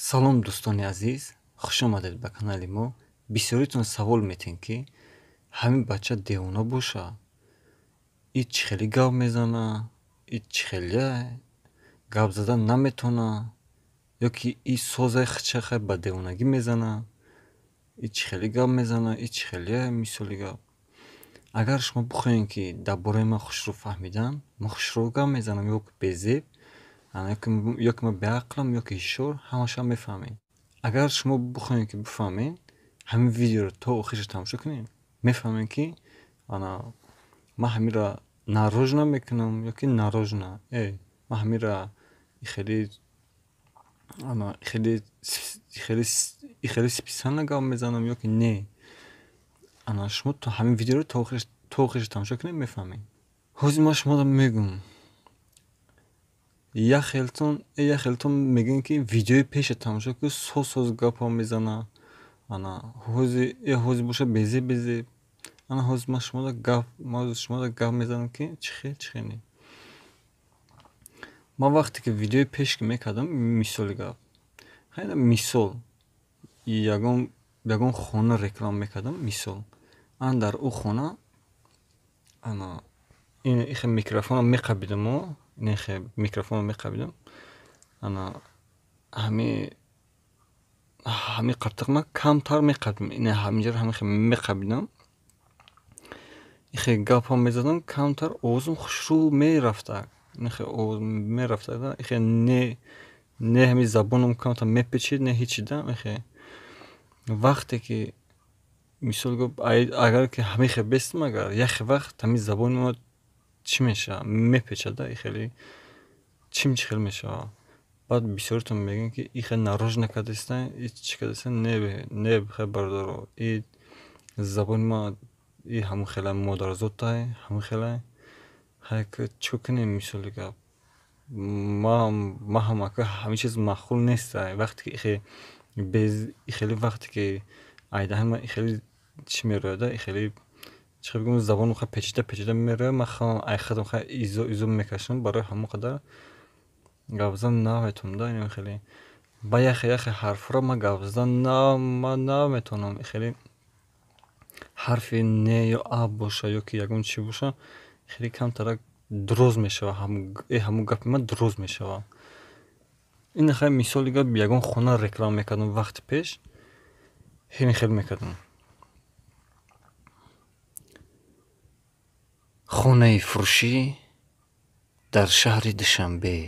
Салом дӯстони азиз, хуш омадед ба канали мо. Бисёритон савол метен ки ҳамин бача девона боша, ин чӣ хеле гап мезана, ин чӣ хеле гап задан наметона, ё ки ин соза чахе ба девонагӣ мезана, ин чӣ хеле гап мезана, ин чӣ хеле мисоли гап. Агар шумо бихоҳед ки дар бораи ман хушрӯ фаҳмидан, ман хушрӯ гап мезанам ё ки безеб, ё ки ман беақлам, ё ки ҳушёр, ҳамаша мефаҳмед. Агар шумо бихоҳед ки бифаҳмед, ҳамин видеоро то охираш тамошо кунед, мефаҳмед ки ман ҳаминро нарожна мекунам ё ки нарожна. Ман ҳаминро хеле специально гап мезанам ё ки не. Шумо то ҳамин видеоро то охираш тамошо кунед, мефаҳмед. Ҳозир ман шуморо мегӯм, як хелтон мегӯянд ки видеои пеша тамошо кун, соз гапҳо мезана. ҳозир боша безеб. Ҳозир ман шуморо гап мезанам ки чӣ хел не. Ман вақте ки видеои пеш ки мекардам, мисоли гап, мисол ягон хона реклама мекардам, мисол дар ӯ хона микрофонро меқабидам, ҳамин қартиқма камтар меқабидам, ҳаминҷаро меқабидам, гапҳо мезадам камтар, овозам хушрӯ мерафта, не ҳамин забонам камтар мепечид, не ҳичида. Вақте ки мисоли гап, агар ки ҳамин хел бестам, агар яхе вақт ҳамин забони мо чӣ мешавад, мепечада, чӣ хел мешавад. Баъд бисёритон мегӯянд ки ин хел нарожна кардастан, ин чӣ кардастан. Не бародаро, ин забони ма ҳамон хела модарзотай, ҳамон хела чӣ кунем, мисоли гап. Ман ҳам ҳамин чиз маъқул нест. Вақте ки хеле вақте ки айдаҳан ман хеле чӣ мерояд, хеле чӣ бигӯям, забонам печида мерояд, ман худам изо мекашам, барои ҳамон қадар гап задан наметавонам. Ба яхе ҳарфҳоро ман гап задан наметавонам. Ҳарфи не ё а боша, ё ки ягон чӣ боша, хеле камтарак дуроз мешавад, ҳамун гапи ман дуроз мешавад. Ин мисоли гап, ягон хона реклама мекардам вақти пеш, ҳамин хел мекардам. Хонаи фурӯшӣ дар шаҳри Душанбе,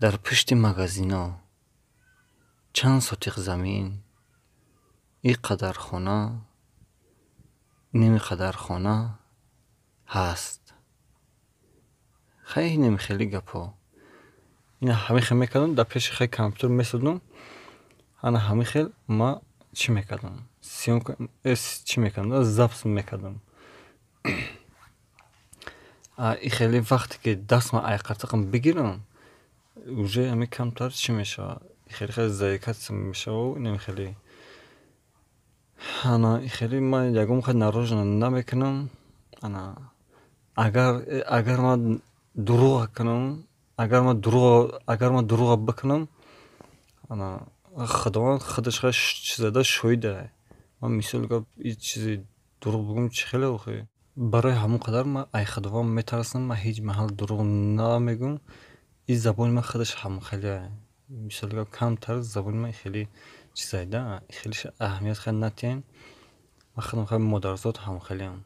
дар пушти магазино, чанд сотиқ замин, ин қадар хона, ними қадар хона ҳаст. Хеле гапҳо. Ҳамин хел мекардам, дар пеши компютер месудам. Ҳамин хел ман чӣ мекардам, запис мекардам. Ин хеле вақте ки дастам қартиқам бигирам, уже ҳамин камтар чӣ мешавад, хеле заикатсия мешавад. Хеле ман ягон вақт нарожна намекунам. Агар ман дурӯғ бикунам, худованд худаш шоҳид. Ман мисоли гап, ин чизи дурӯғ бигӯям, чӣ хеле охир. Барои ҳамон қадар ман аз худованд метарасам, ман ҳеҷ маҳал дурӯғ намегӯям. Ин забони ман худаш ҳамон хеле, мисоли гап, камтар забони ман хеле чизайда, хеле аҳамият натиҳем. Ман худам модарзод ҳамон хелеам.